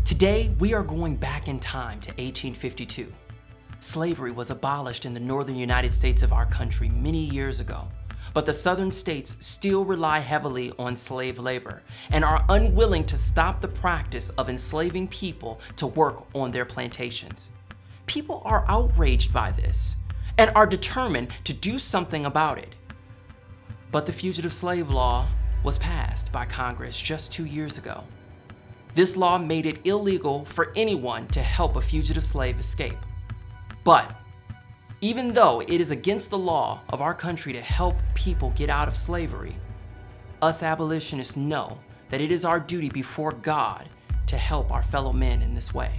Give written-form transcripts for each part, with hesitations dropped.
Today, we are going back in time to 1852. Slavery was abolished in the northern United States of our country many years ago, but the southern states still rely heavily on slave labor and are unwilling to stop the practice of enslaving people to work on their plantations. People are outraged by this and are determined to do something about it. But the Fugitive Slave Law was passed by Congress just 2 years ago. This law made it illegal for anyone to help a fugitive slave escape. But even though it is against the law of our country to help people get out of slavery, us abolitionists know that it is our duty before God to help our fellow men in this way.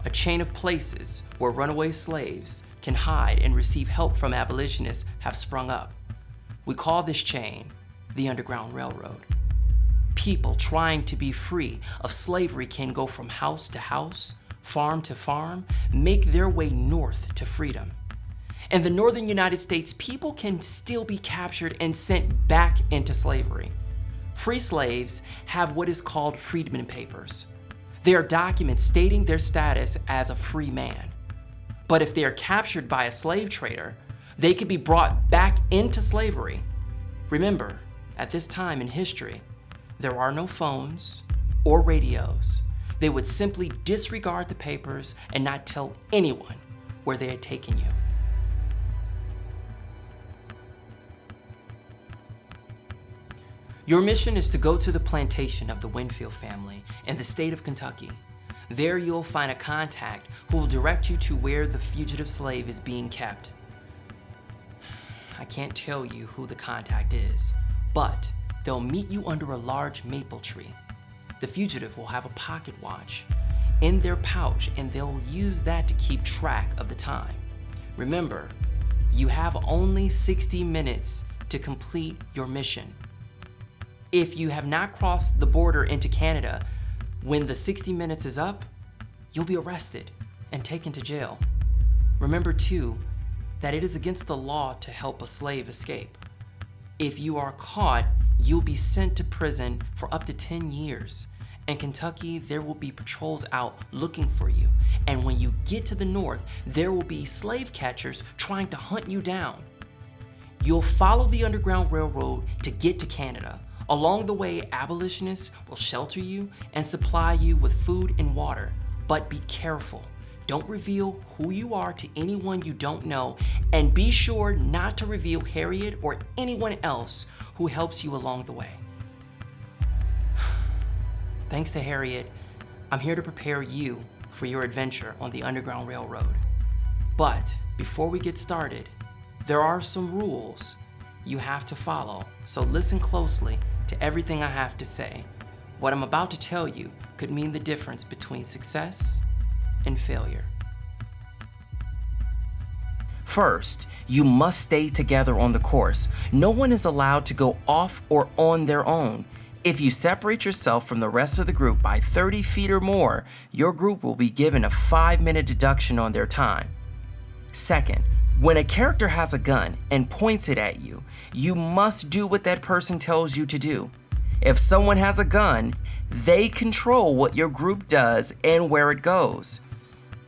A chain of places where runaway slaves can hide and receive help from abolitionists have sprung up. We call this chain the Underground Railroad. People trying to be free of slavery can go from house to house, farm to farm, make their way north to freedom. In the northern United States, people can still be captured and sent back into slavery. Free slaves have what is called freedmen papers. They are documents stating their status as a free man. But if they are captured by a slave trader, they could be brought back into slavery. Remember, at this time in history, there are no phones or radios. They would simply disregard the papers and not tell anyone where they had taken you. Your mission is to go to the plantation of the Winfield family in the state of Kentucky. There you'll find a contact who will direct you to where the fugitive slave is being kept. I can't tell you who the contact is, but they'll meet you under a large maple tree. The fugitive will have a pocket watch in their pouch, and they'll use that to keep track of the time. Remember, you have only 60 minutes to complete your mission. If you have not crossed the border into Canada, when the 60 minutes is up, you'll be arrested and taken to jail. Remember too, that it is against the law to help a slave escape. If you are caught, you'll be sent to prison for up to 10 years. In Kentucky, there will be patrols out looking for you. And when you get to the north, there will be slave catchers trying to hunt you down. You'll follow the Underground Railroad to get to Canada. Along the way, abolitionists will shelter you and supply you with food and water. But be careful. Don't reveal who you are to anyone you don't know, and be sure not to reveal Harriet or anyone else who helps you along the way. Thanks to Harriet, I'm here to prepare you for your adventure on the Underground Railroad. But before we get started, there are some rules you have to follow, so listen closely to everything I have to say. What I'm about to tell you could mean the difference between success and failure. First, you must stay together on the course. No one is allowed to go off or on their own. If you separate yourself from the rest of the group by 30 feet or more, your group will be given a 5-minute deduction on their time. Second, when a character has a gun and points it at you, you must do what that person tells you to do. If someone has a gun, they control what your group does and where it goes.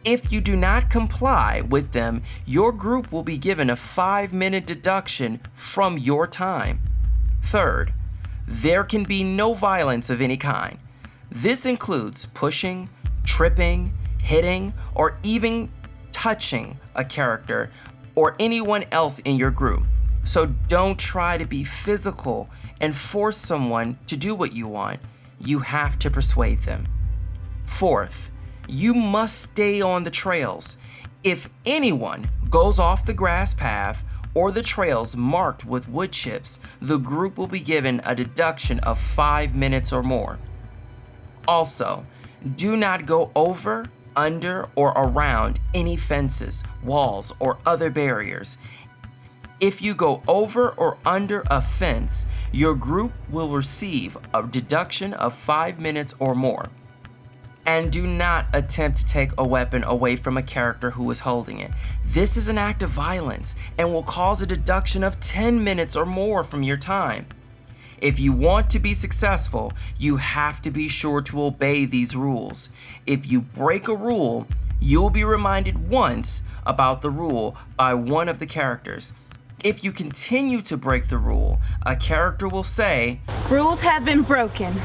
If you do not comply with them, your group will be given a 5-minute deduction from your time. Third, there can be no violence of any kind. This includes pushing, tripping, hitting, or even touching a character or anyone else in your group. So don't try to be physical and force someone to do what you want. You have to persuade them. Fourth, you must stay on the trails. If anyone goes off the grass path or the trails marked with wood chips, the group will be given a deduction of 5 minutes or more. Also, do not go over, under, or around any fences, walls, or other barriers. If you go over or under a fence, your group will receive a deduction of 5 minutes or more. And do not attempt to take a weapon away from a character who is holding it. This is an act of violence and will cause a deduction of 10 minutes or more from your time. If you want to be successful, you have to be sure to obey these rules. If you break a rule, you'll be reminded once about the rule by one of the characters. If you continue to break the rule, a character will say, "Rules have been broken."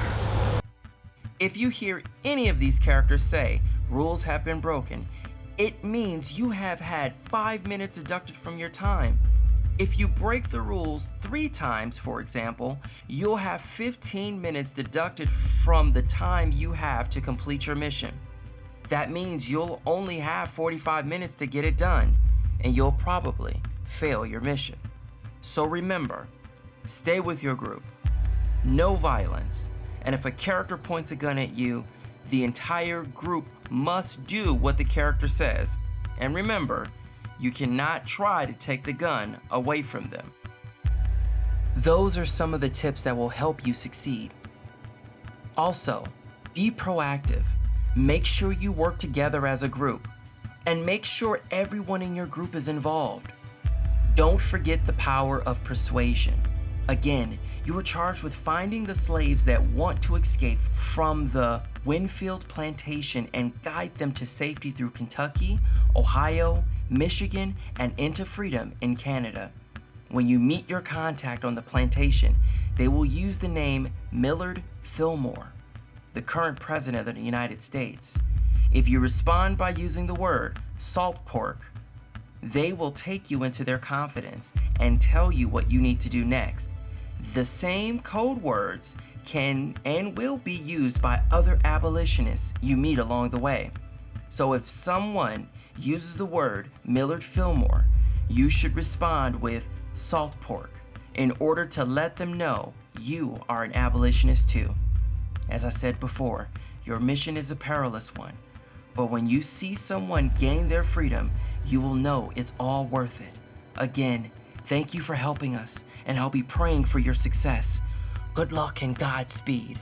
If you hear any of these characters say, "Rules have been broken," it means you have had 5 minutes deducted from your time. If you break the rules 3 times, for example, you'll have 15 minutes deducted from the time you have to complete your mission. That means you'll only have 45 minutes to get it done, and you'll probably fail your mission. So remember, stay with your group, no violence, and if a character points a gun at you, the entire group must do what the character says. And remember, you cannot try to take the gun away from them. Those are some of the tips that will help you succeed. Also, be proactive. Make sure you work together as a group, and make sure everyone in your group is involved. Don't forget the power of persuasion. Again, you are charged with finding the slaves that want to escape from the Winfield plantation and guide them to safety through Kentucky, Ohio, Michigan, and into freedom in Canada. When you meet your contact on the plantation, they will use the name Millard Fillmore, the current president of the United States. If you respond by using the word salt pork, they will take you into their confidence and tell you what you need to do next. The same code words can and will be used by other abolitionists you meet along the way. So if someone uses the word Millard Fillmore, you should respond with salt pork in order to let them know you are an abolitionist too. As I said before, your mission is a perilous one, but when you see someone gain their freedom, you will know it's all worth it. Again, thank you for helping us, and I'll be praying for your success. Good luck and Godspeed.